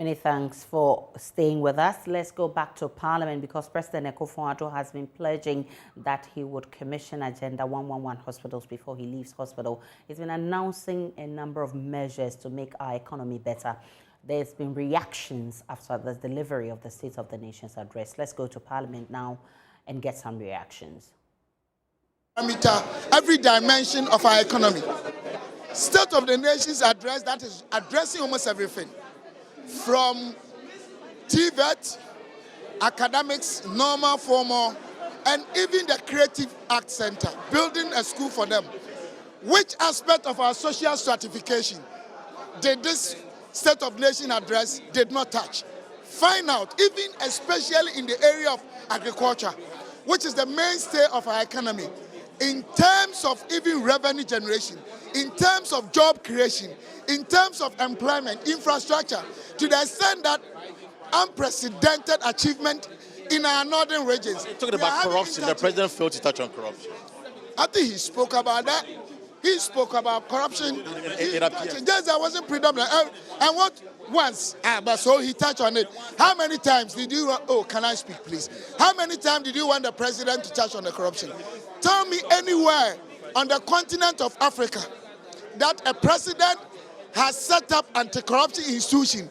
Many thanks for staying with us. Let's go back to Parliament because President Akufo-Ado has been pledging that he would commission Agenda 111 hospitals before he leaves hospital. He's been announcing a number of measures to make our economy better. There's been reactions after the delivery of the State of the Nation's address. Let's go to Parliament now and get some reactions. Every dimension of our economy. State of the Nation's address that is addressing almost everything. From TVET, academics, normal, formal, and even the Creative Arts Center, building a school for them. Which aspect of our social stratification did this State of the Nation address did not touch? Find out, even especially in the area of agriculture, which is the mainstay of our economy, in terms of even revenue generation, in terms of job creation, in terms of employment, infrastructure, to the extent that unprecedented achievement in our northern regions. Talking about corruption, the president failed to touch on corruption. I think he spoke about that. He spoke about corruption. Yes, that wasn't predominant. And what once, but so he touched on it. How many times did you, oh, can I speak, please? How many times did you want the president to touch on the corruption? Tell me anywhere on the continent of Africa that a president has set up anti-corruption institution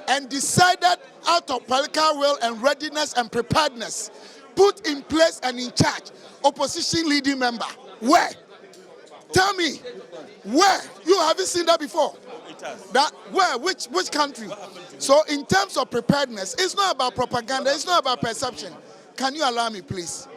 and decided out of political will and readiness and preparedness, put in place and in charge opposition leading member. Where? Tell me, where? You haven't seen that before. That where? Which country? So in terms of preparedness, it's not about propaganda, it's not about perception. Can you allow me, please?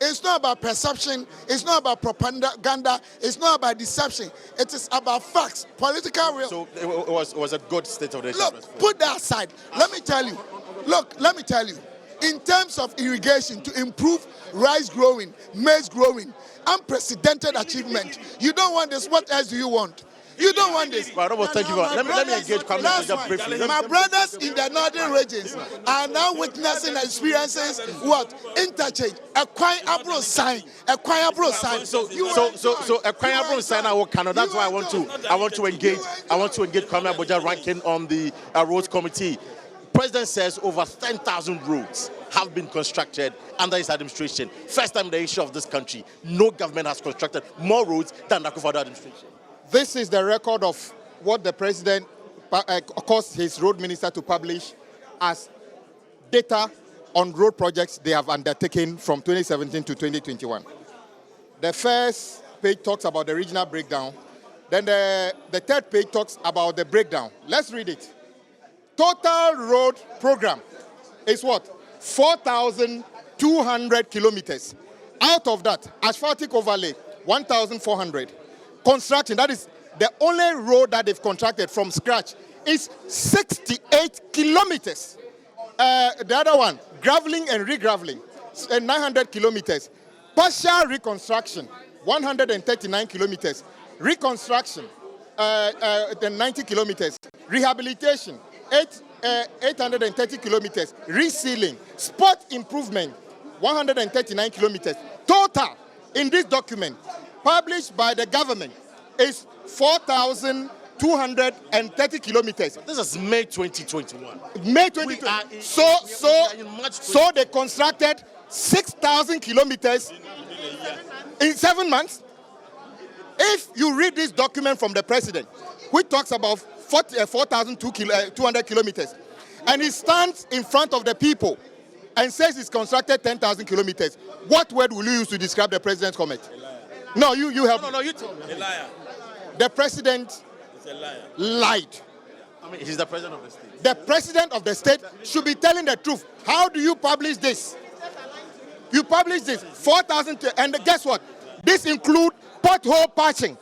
It's not about perception, it's not about propaganda, it's not about deception. It is about facts, political will. So it was a good State of the Nation. Look, put that aside. Let me tell you. Look, let me tell you. In terms of irrigation, to improve rice growing, maize growing, unprecedented achievement. You don't want this. What else do you want? You don't want this. Well, thank you. Let me engage just briefly. My brothers in the northern regions are now witnessing experiences. What? Interchange. Acquirable sign. Acquirable sign. So acquirable sign. That's why I want to engage. I want to engage Kwame Abuja ranking on the roads committee. President says over 10,000 roads have been constructed under his administration. First time in the history of this country, no government has constructed more roads than the Akufo-Ado administration. This is the record of what the president caused his road minister to publish as data on road projects they have undertaken from 2017 to 2021. The first page talks about the regional breakdown. Then the third page talks about the breakdown. Let's read it. Total road program is what? 4,200 kilometers. Out of that, asphaltic overlay, 1,400. Construction, that is the only road that they've contracted from scratch, is 68 kilometers. The other one, graveling and re-graveling, 900 kilometers. Partial reconstruction, 139 kilometers. Reconstruction, 90 kilometers. Rehabilitation, 830 kilometers. Resealing, spot improvement, 139 kilometers. Total in this document, published by the government, is 4,230 kilometers. This is May 2021. May 2021. So they constructed 6,000 kilometers in 7 months. If you read this document from the president, which talks about 4,200 kilometers, and he stands in front of the people and says he's constructed 10,000 kilometers, what word will you use to describe the president's comment? No, you help. No, you told me. A liar. The president lied. I mean, he's the president of the state. The president of the state should be telling the truth. How do you publish this? You publish this, 4,000, and guess what? This includes pothole patching.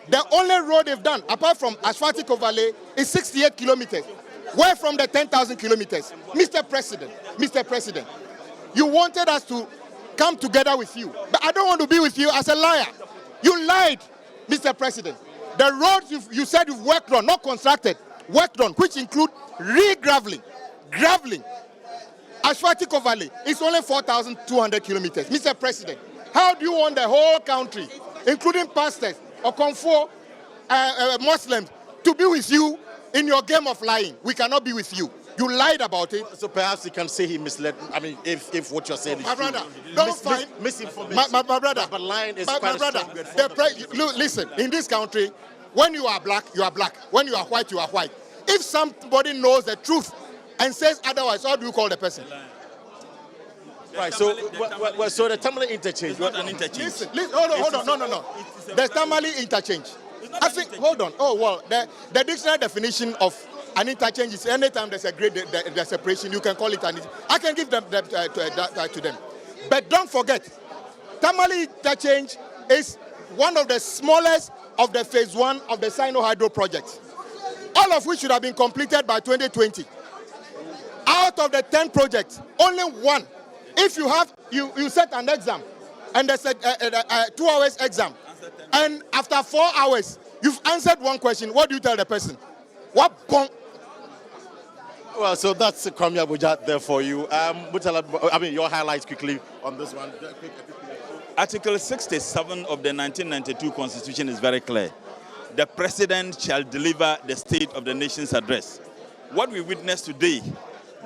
The only road they've done, apart from asphaltic overlay, is 68 kilometers. Where from the 10,000 kilometers? Mr. President, you wanted us to come together with you, but I don't want to be with you as a liar. You lied, Mr. President. The roads you said you've worked on, not constructed, worked on, which include re-graveling, graveling, asphaltic overlay, it's only 4,200 kilometers. Mr. President, how do you want the whole country, including pastors, or Okonfo, Muslims, to be with you in your game of lying. We cannot be with you. You lied about it. So perhaps you can say he misled. I mean, if what you're saying is My true. brother, don't find misinformation. My brother. But lying is my quite brother. a strong word. Look, listen. In this country, when you are black, you are black. When you are white, you are white. If somebody knows the truth and says otherwise, how do you call the person? Right. So, so the Tamale interchange. It's not an interchange. Listen. Hold on. No. The Tamale interchange. I think. Hold on. Oh well. The dictionary definition of an interchange is anytime there's a grade the separation, you can call it an. I can give them to them, but don't forget, Tamale interchange is one of the smallest of the phase 1 of the Sino Hydro project, all of which should have been completed by 2020. Out of the 10 projects, only one. If you have you set an exam, and there's a 2 hours exam, and after 4 hours you've answered one question, what do you tell the person? What bomb? Well, so that's Kwame Abuja there for you. Mutala, I mean, your highlights quickly on this one. Article 67 of the 1992 Constitution is very clear. The President shall deliver the State of the Nation's address. What we witnessed today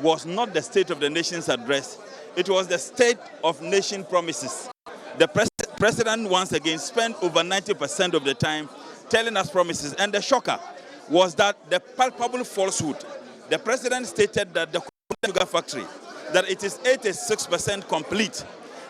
was not the State of the Nation's address. It was the State of Nation promises. The President once again spent over 90% of the time telling us promises. And the shocker was that the palpable falsehood. The President stated that the sugar factory, that it is 86% complete.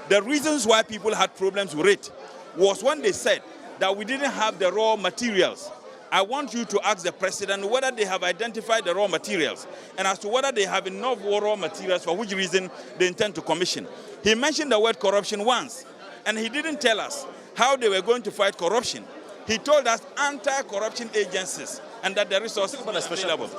The reasons why people had problems with it was when they said that we didn't have the raw materials. I want you to ask the President whether they have identified the raw materials and as to whether they have enough raw materials for which reason they intend to commission. He mentioned the word corruption once, and he didn't tell us how they were going to fight corruption. He told us anti-corruption agencies and that the resources were available.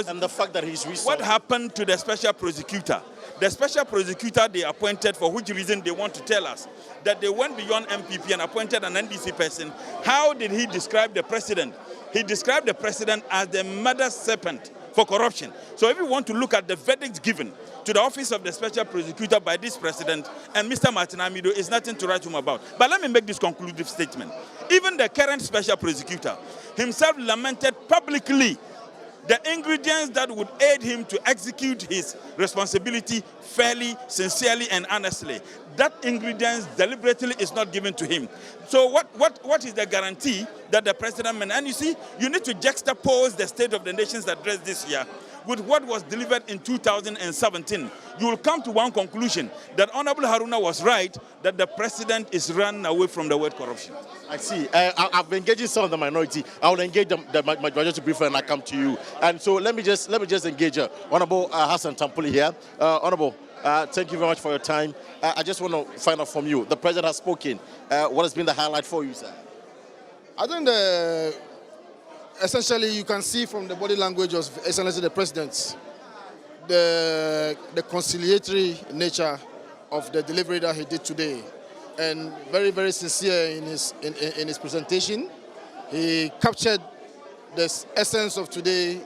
And the fact that he's resourced. What happened to the special prosecutor? The special prosecutor they appointed, for which reason they want to tell us that they went beyond MPP and appointed an NDC person. How did he describe the President? He described the President as the mother serpent for corruption. So if you want to look at the verdicts given to the office of the special prosecutor by this President and Mr. Martin Amido, is nothing to write home about. But let me make this conclusive statement. Even the current special prosecutor himself lamented publicly the ingredients that would aid him to execute his responsibility fairly, sincerely, and honestly. That ingredients deliberately is not given to him. So what is the guarantee that the President meant? And you see, you need to juxtapose the State of the Nation's address this year with what was delivered in 2017. You will come to one conclusion, that Honorable Haruna was right, that the President is running away from the word corruption. I see. I've engaged some of the minority. I will engage the majority briefly and I come to you. And so let me just engage Honorable Hassan Tampuli here. Honorable, thank you very much for your time. I just want to find out from you. The President has spoken. What has been the highlight for you, sir? I think essentially you can see from the body language of Excellency the President the conciliatory nature of the delivery that he did today, and very, very sincere in his presentation. He captured the essence of today's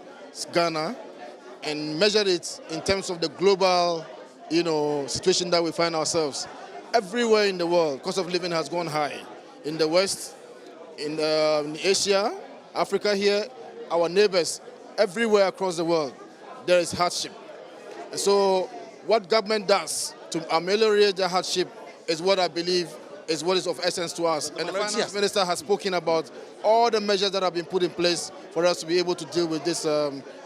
Ghana and measured it in terms of the global, situation that we find ourselves. Everywhere in the world, cost of living has gone high. In the West, in Asia, Africa here, our neighbors, everywhere across the world, there is hardship. And so what government does to ameliorate the hardship is what I believe is what is of essence to us. And the Finance Minister has spoken about all the measures that have been put in place for us to be able to deal with this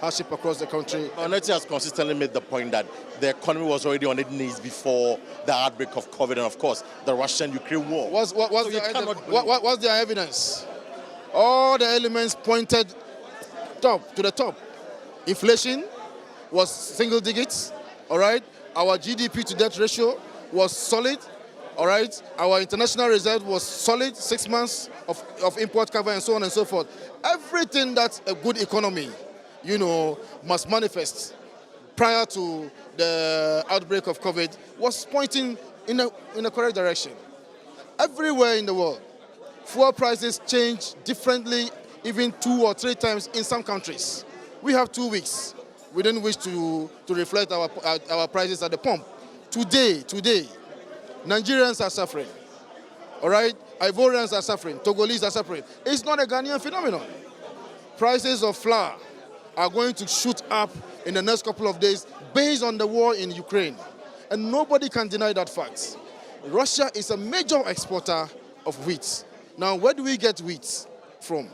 hardship across the country. Oneti has consistently made the point that the economy was already on its knees before the outbreak of COVID and, of course, the Russian-Ukraine war. What's their evidence? All the elements pointed to the top. Inflation was single digits, all right? Our GDP to debt ratio was solid, all right? Our international reserve was solid, 6 months of import cover and so on and so forth. Everything that a good economy, must manifest prior to the outbreak of COVID was pointing in a correct direction. Everywhere in the world, fuel prices change differently, even 2 or 3 times in some countries. We have 2 weeks. We didn't wish to reflect our prices at the pump. Today, Nigerians are suffering. All right? Ivorians are suffering. Togolese are suffering. It's not a Ghanaian phenomenon. Prices of flour, are going to shoot up in the next couple of days based on the war in Ukraine. And nobody can deny that fact. Russia is a major exporter of wheat. Now, where do we get wheat from?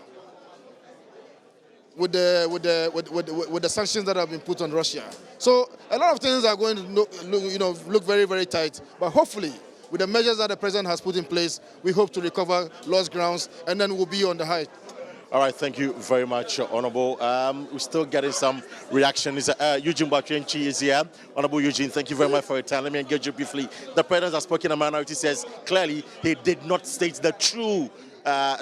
With the sanctions that have been put on Russia. So a lot of things are going to look very, very tight. But hopefully, with the measures that the president has put in place, we hope to recover lost grounds, and then we'll be on the height. All right, thank you very much, Honorable. We're still getting some reactions. Eugene Batuenchi is here. Honorable Eugene, thank you very much for your time. Let me engage you briefly. The president has spoken, a minority says clearly he did not state the true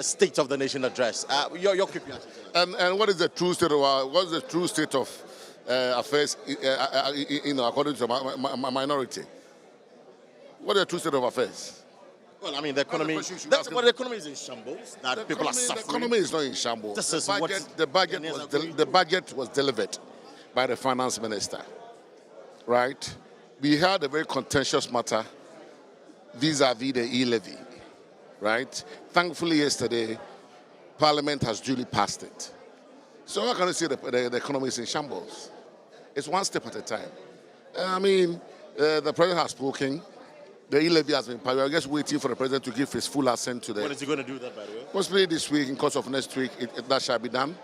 state of the nation address. Your quick reaction. And what is the true state of affairs? According to my minority, what is the true state of affairs? Well, I mean, the economy. The economy is in shambles. That people are suffering. The economy is not in shambles. The budget was delivered by the finance minister, right? We had a very contentious matter vis-a-vis the e-levy, right? Thankfully, yesterday, Parliament has duly passed it. So how can you say the economy is in shambles? It's one step at a time. I mean, the president has spoken. The e-levy has been passed. We're just waiting for the president to give his full assent to When is he going to do that, by the way? Possibly this week, in course of next week, that shall be done.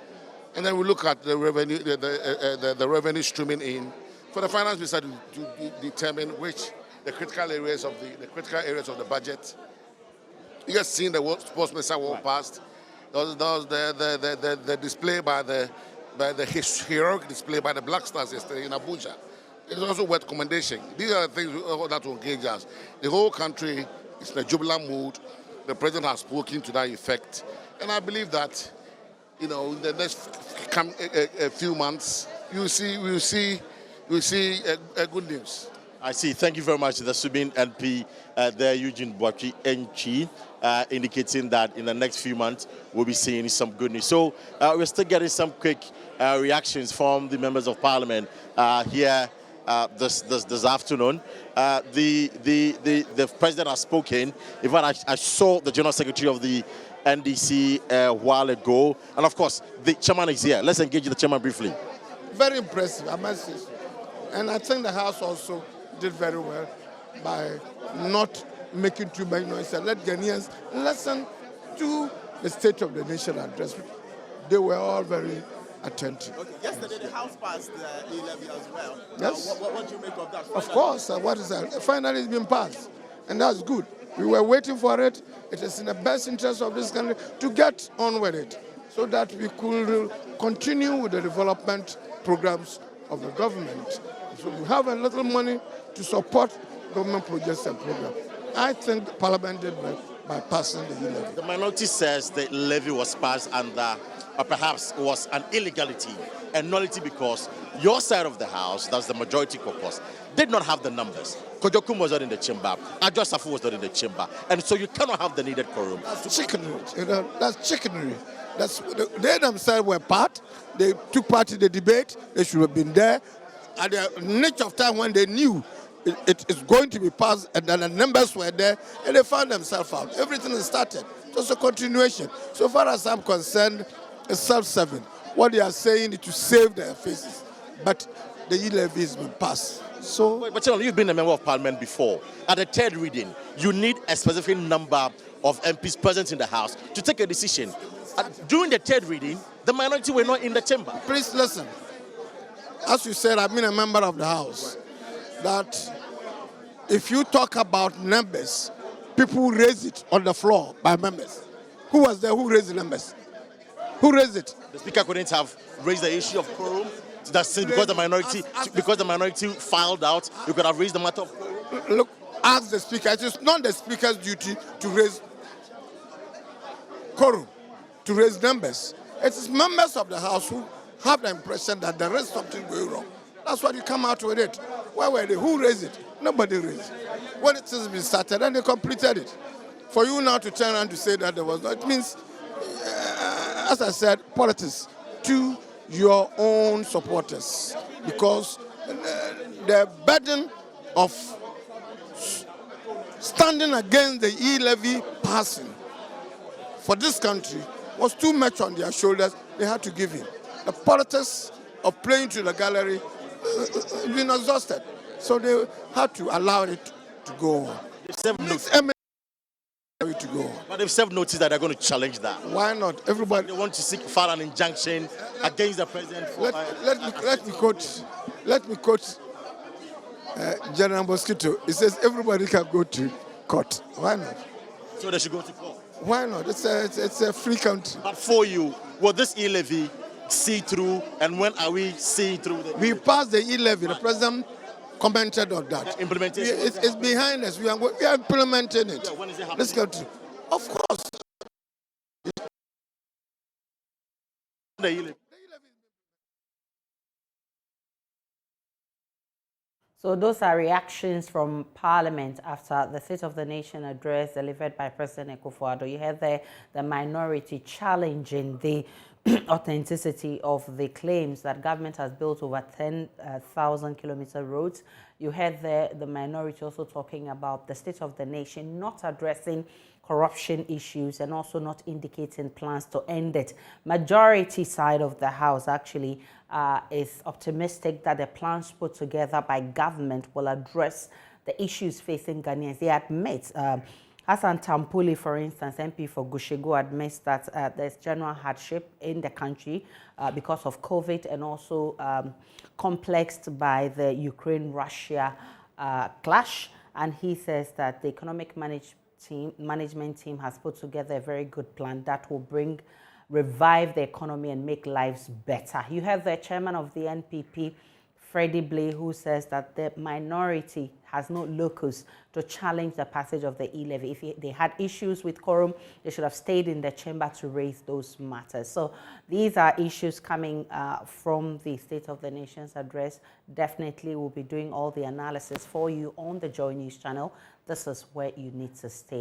And then we look at the revenue, the revenue streaming in for the finance minister to determine which the critical areas of the budget. You guys seen the sports minister walk past. There was the display by the heroic display by the Black Stars yesterday in Abuja. It's also worth commendation. These are the things that will engage us. The whole country is in a jubilant mood. The president has spoken to that effect. And I believe that, in the next few months, we'll see good news. I see. Thank you very much, the Subin MP, there, Eugene Batuenchi, indicating that in the next few months we'll be seeing some good news. So we're still getting some quick reactions from the members of Parliament here. This afternoon, the president has spoken. In fact, I saw the General Secretary of the NDC a while ago, and of course, the chairman is here. Let's engage the chairman briefly. Very impressive, I must say. And I think the House also did very well by not making too much noise and let Ghanaians listen to the State of the Nation address. They were all very attentive. Okay. Yesterday, the House passed the e-levy as well. Yes. What do you make of that? Of course. What is that? Finally, it's been passed. And that's good. We were waiting for it. It is in the best interest of this country to get on with it so that we could continue with the development programs of the government. So we have a little money to support government projects and programs. I think Parliament did well by passing the e-levy. The minority says the levy was passed under, or perhaps it was an illegality, a nullity, because your side of the House, that's the majority caucus, did not have the numbers. Kojokum was not in the chamber, Adjo Safu was not in the chamber, and so you cannot have the needed quorum. That's chickenery. That's chickenery. They themselves were part. They took part in the debate. They should have been there. At the niche of time when they knew it is going to be passed, and then the numbers were there, and they found themselves out. Everything is started. It was a continuation. So far as I'm concerned, it's self-serving. What they are saying is to save their faces. But the e-levy has been passed. So, but you've been a member of Parliament before. At the third reading, you need a specific number of MPs present in the House to take a decision. During the third reading, the minority were not in the chamber. Please listen. As you said, I've been a member of the House. That if you talk about numbers, people raise it on the floor by members. Who was there who raised the numbers? Who raised it? The Speaker couldn't have raised the issue of quorum. That's because the minority filed out. You could have raised the matter of quorum. Look, ask the Speaker. It is not the Speaker's duty to raise quorum, to raise numbers. It is members of the House who have the impression that there is something going wrong. That's why you come out with it. Where were they? Who raised it? Nobody raised it. When it has been started, and they completed it. For you now to turn around to say that there was not, it means, as I said, politics to your own supporters. Because the burden of standing against the e-levy passing for this country was too much on their shoulders. They had to give in. The politics of playing to the gallery been exhausted. So they had to allow it to go on. To go on. But they've served notice that they're going to challenge that. Why not? Everybody. They want to file an injunction against the president. Let me quote General Mosquito. He says everybody can go to court. Why not? So they should go to court. Why not? It's a free country. But for you, will this e-levy see through, and when are we seeing through? We passed the e-levy. The president commented on that. Implementation. It's behind us. We are implementing it. Yeah, when is it happening? This country. Of course. The e-levy. So those are reactions from Parliament after the State of the Nation address delivered by President Akufo-Ado. You heard there the minority challenging the authenticity of the claims that government has built over 10,000 kilometer roads. You heard there the minority also talking about the State of the Nation not addressing corruption issues and also not indicating plans to end it. Majority side of the House actually is optimistic that the plans put together by government will address the issues facing Ghanaians. They admit, Hassan Tampuli, for instance, MP for Gushegu, admits that there's general hardship in the country because of COVID and also complexed by the Ukraine-Russia clash. And he says that the economic management team has put together a very good plan that will revive the economy and make lives better. You have the chairman of the NPP, Freddie Blay, who says that the minority has no locus to challenge the passage of the e-levy. If they had issues with quorum, they should have stayed in the chamber to raise those matters. So these are issues coming from the State of the Nation's address. Definitely we'll be doing all the analysis for you on the Joy News channel. This is where you need to stay.